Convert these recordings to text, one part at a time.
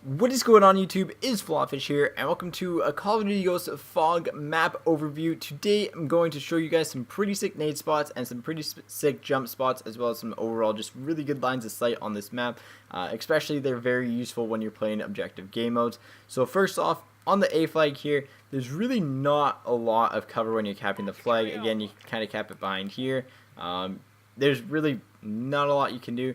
What is going on YouTube? Is FlopFish here, and welcome to a Call of Duty Ghosts Fog map overview. Today I'm going to show you guys some pretty sick nade spots and some pretty sick jump spots, as well as some overall just really good lines of sight on this map. Especially they're very useful when you're playing objective game modes. So first off, on the A flag here, there's really not a lot of cover when you're capping the flag. Again, you can kind of cap it behind here. There's really not a lot you can do,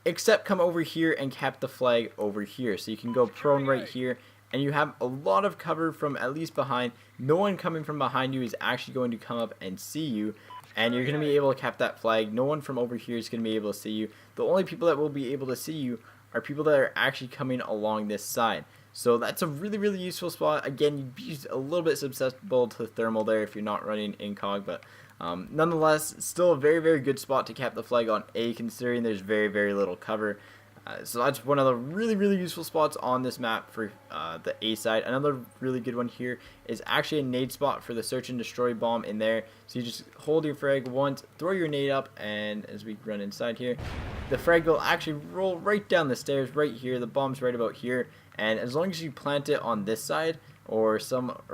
except come over here and cap the flag over here. So you can go prone right here, and you have a lot of cover from at least behind. No one coming from behind you is actually going to come up and see you, and you're going to be able to cap that flag. No one from over here is going to be able to see you. The only people that will be able to see you are people that are actually coming along this side. So that's a really useful spot. Again, you'd be a little bit susceptible to thermal there if you're not running incog, but nonetheless, still a very good spot to cap the flag on A, considering there's very little cover. So that's one of the really useful spots on this map for the A side. Another really good one here is actually a nade spot for the search and destroy bomb in there. So you just hold your frag once, throw your nade up, and as we run inside here, the frag will actually roll right down the stairs right here. The bomb's right about here, and as long as you plant it on this side, or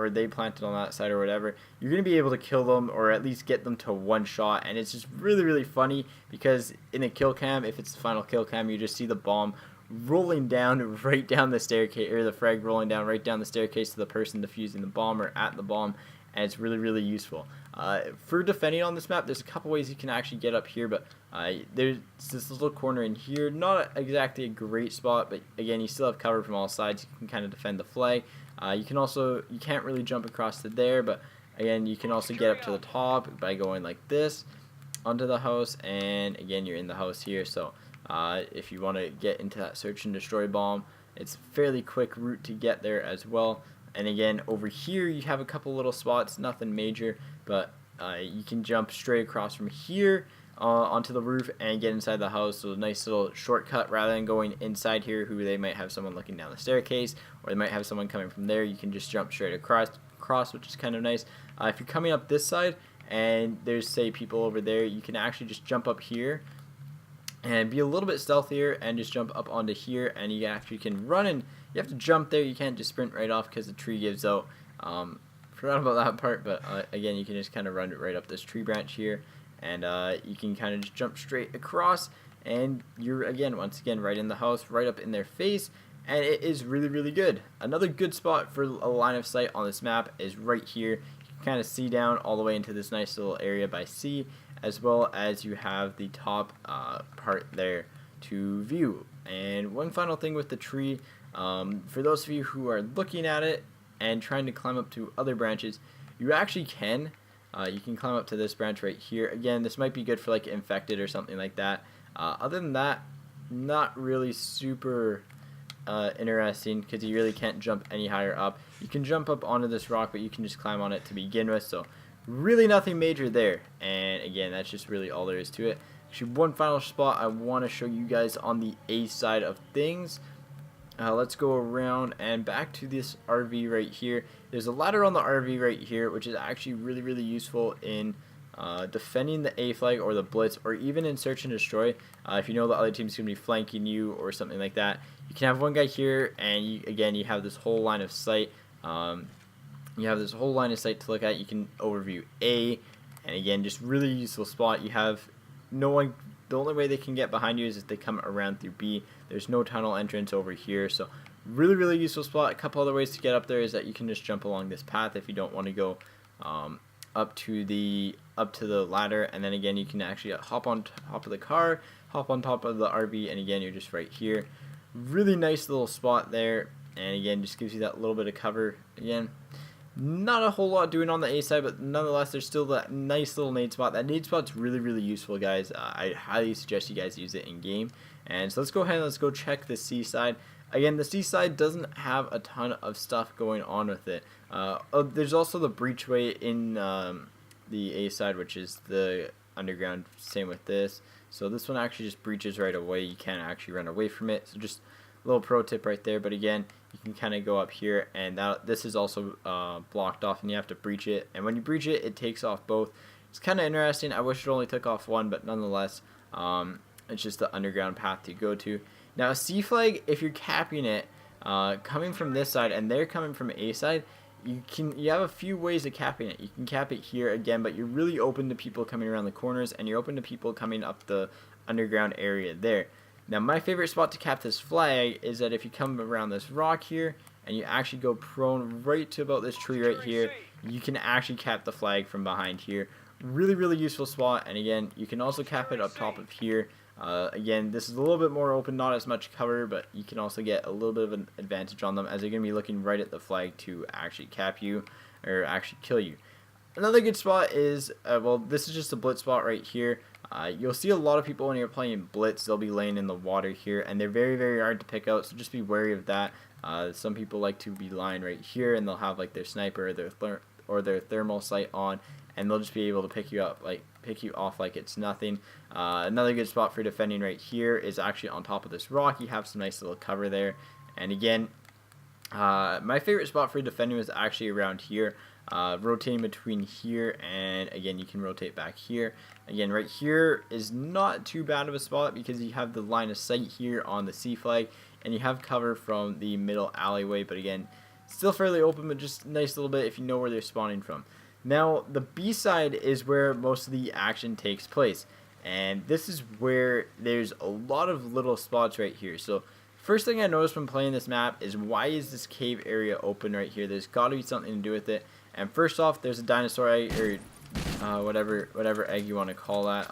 they plant it on that side or whatever, you're going to be able to kill them, or at least get them to one shot. And it's just really funny, because in a kill cam, if it's the final kill cam, you just see the bomb rolling down right down the staircase, or the frag rolling down right down the staircase to the person defusing the bomb or at the bomb, and it's really useful. For defending on this map, there's a couple ways you can actually get up here, but there's this little corner in here, not exactly a great spot, but again, you still have cover from all sides. You can kind of defend the flag. You can't really jump across to there, but again, you can also get up to the top by going like this onto the house, and again, you're in the house here. So if you want to get into that search and destroy bomb, it's a fairly quick route to get there as well. And again, over here you have a couple little spots, nothing major, but you can jump straight across from here onto the roof and get inside the house. So a nice little shortcut rather than going inside here, who they might have someone looking down the staircase, or they might have someone coming from there. You can just jump straight across, which is kind of nice. If you're coming up this side and there's, say, people over there, you can actually just jump up here and be a little bit stealthier and just jump up onto here, and you actually can run, and you have to jump there. You can't just sprint right off because the tree gives out. Forgot about that part, but again, you can just kind of run right up this tree branch here, and you can kind of just jump straight across, and you're once again right in the house, right up in their face, and it is really good. Another good spot for a line of sight on this map is right here. You can kind of see down all the way into this nice little area by C, as well as you have the top part there to view. And one final thing with the tree, for those of you who are looking at it and trying to climb up to other branches, you actually can. You can climb up to this branch right here. Again, this might be good for like infected or something like that. Other than that, not really super interesting, because you really can't jump any higher up. You can jump up onto this rock, but you can just climb on it to begin with, so really nothing major there. And again, that's just really all there is to it. Actually, one final spot I want to show you guys on the A side of things. Let's go around and back to this RV right here. There's a ladder on the RV right here, which is actually really useful in defending the A flag or the blitz, or even in search and destroy. If you know the other team's going to be flanking you or something like that, you can have one guy here, and you have this whole line of sight. You have this whole line of sight to look at. You can overview A, and again, just really useful spot. You have no one. The only way they can get behind you is if they come around through B. There's no tunnel entrance over here, so really useful spot. A couple other ways to get up there is that you can just jump along this path if you don't want to go up to the ladder, and then again, you can actually hop on top of the car, hop on top of the RV, and again, you're just right here. Really nice little spot there, and again, just gives you that little bit of cover. Again, not a whole lot doing on the A side, but nonetheless, there's still that nice little nade spot. That nade spot's really useful, guys. I highly suggest you guys use it in game. And so let's go ahead and let's go check the C side. Again, the C side doesn't have a ton of stuff going on with it. There's also the breachway in the A side, which is the underground. Same with this. So this one actually just breaches right away. You can't actually run away from it. So just a little pro tip right there. But again, you can kind of go up here, and this is also blocked off, and you have to breach it. And when you breach it, it takes off both. It's kind of interesting. I wish it only took off one, but nonetheless, it's just the underground path to go to. Now, a C flag, if you're capping it, coming from this side and they're coming from A side, you have a few ways of capping it. You can cap it here again, but you're really open to people coming around the corners, and you're open to people coming up the underground area there. Now my favorite spot to cap this flag is that if you come around this rock here and you actually go prone right to about this tree right here, you can actually cap the flag from behind here. Really useful spot. And again, you can also cap it up top of here. Again, this is a little bit more open, not as much cover, but you can also get a little bit of an advantage on them as they're going to be looking right at the flag to actually cap you or actually kill you. Another good spot is, well, this is just a blitz spot right here. You'll see a lot of people when you're playing blitz, they'll be laying in the water here, and they're very hard to pick out, so just be wary of that. Some people like to be lying right here, and they'll have like their sniper or their thermal sight on, and they'll just be able to pick you off like it's nothing. Another good spot for defending right here is actually on top of this rock. You have some nice little cover there, and again, my favorite spot for defending was actually around here. Rotating between here, and again you can rotate back here. Again, right here is not too bad of a spot because you have the line of sight here on the C flag, and you have cover from the middle alleyway, but again, still fairly open, but just nice little bit if you know where they're spawning from. Now the B side is where most of the action takes place, and this is where there's a lot of little spots right here. So first thing I noticed when playing this map is, why is this cave area open right here? There's got to be something to do with it. And first off, there's a dinosaur egg, or whatever egg you want to call that,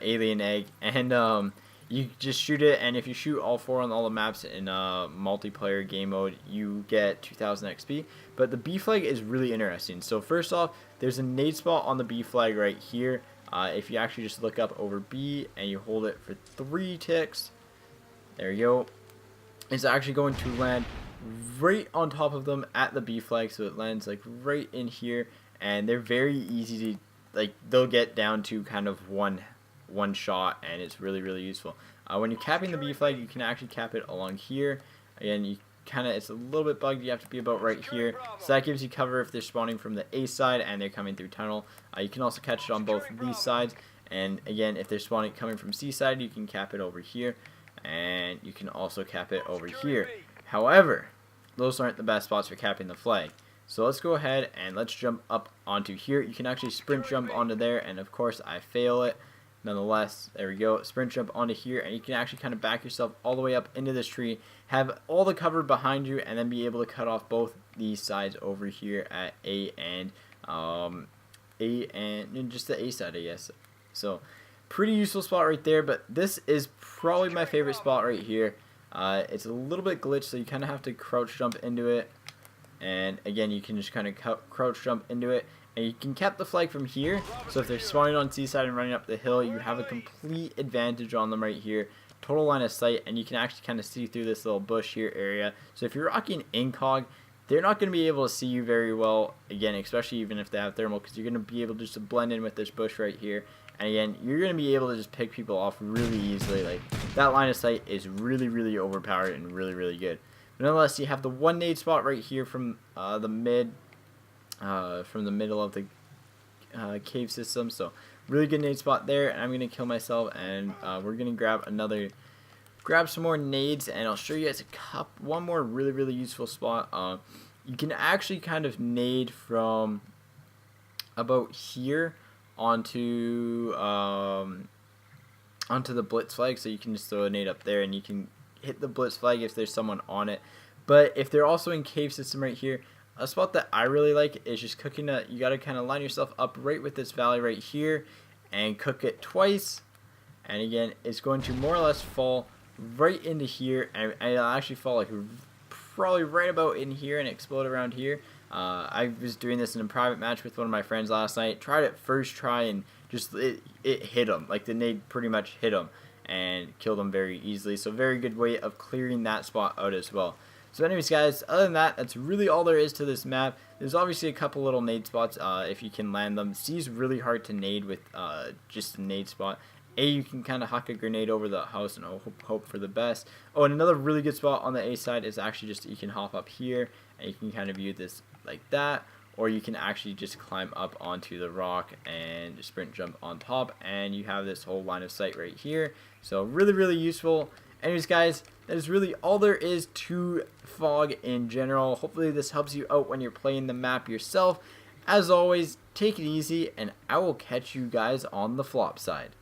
alien egg, and you just shoot it, and if you shoot all 4 on all the maps in multiplayer game mode, you get 2000 XP. But the B flag is really interesting. So first off, there's a nade spot on the B flag right here. If you actually just look up over B and you hold it for 3 ticks, there you go. It's actually going to land right on top of them at the B flag, so it lands like right in here, and they're very easy to, like, they'll get down to kind of one shot, and it's really useful. When you're capping the B flag, you can actually cap it along here. Again, you it's a little bit bugged, you have to be about right here, so that gives you cover if they're spawning from the A side and they're coming through tunnel. You can also catch it on both of these sides, and again, if they're spawning coming from C side, you can cap it over here, and you can also cap it over here. However, those aren't the best spots for capping the flag. So let's go ahead and let's jump up onto here. You can actually sprint jump onto there, and of course I fail it. Nonetheless, there we go. Sprint jump onto here, and you can actually kind of back yourself all the way up into this tree, have all the cover behind you, and then be able to cut off both these sides over here at A and just the A side, I guess. So pretty useful spot right there, but this is probably my favorite spot right here. It's a little bit glitched, so you kind of have to crouch jump into it, and again you can just kind of crouch jump into it, and you can cap the flag from here, so if they're spawning on C side and running up the hill, you have a complete advantage on them right here, total line of sight, and you can actually kind of see through this little bush here area. So if you're rocking incog, they're not going to be able to see you very well, again, especially even if they have thermal, because you're going to be able just to blend in with this bush right here. And again, you're going to be able to just pick people off really easily. Like, that line of sight is really overpowered and really good. But nonetheless, you have the one nade spot right here from the middle of the cave system. So really good nade spot there. And I'm going to kill myself, and we're going to grab some more nades, and I'll show you guys one more really useful spot. You can actually kind of nade from about here onto the blitz flag, so you can just throw a nade up there and you can hit the blitz flag if there's someone on it. But if they're also in cave system right here, a spot that I really like is just cooking it. You got to kind of line yourself up right with this valley right here and cook it twice, and again it's going to more or less fall right into here, and it'll actually fall like probably right about in here and explode around here. I was doing this in a private match with one of my friends last night. Tried it first try, and just it hit him. Like, the nade pretty much hit him and killed him very easily. So very good way of clearing that spot out as well. So anyways, guys, other than that, that's really all there is to this map. There's obviously a couple little nade spots if you can land them. C is really hard to nade with just a nade spot. A, you can kind of huck a grenade over the house and hope for the best. Oh, and another really good spot on the A side is actually just, you can hop up here and you can kind of view this like that, or you can actually just climb up onto the rock and just sprint jump on top, and you have this whole line of sight right here. So really useful. Anyways, guys, That is really all there is to Fog in general. Hopefully this helps you out when you're playing the map yourself. As always, take it easy, and I will catch you guys on the flop side.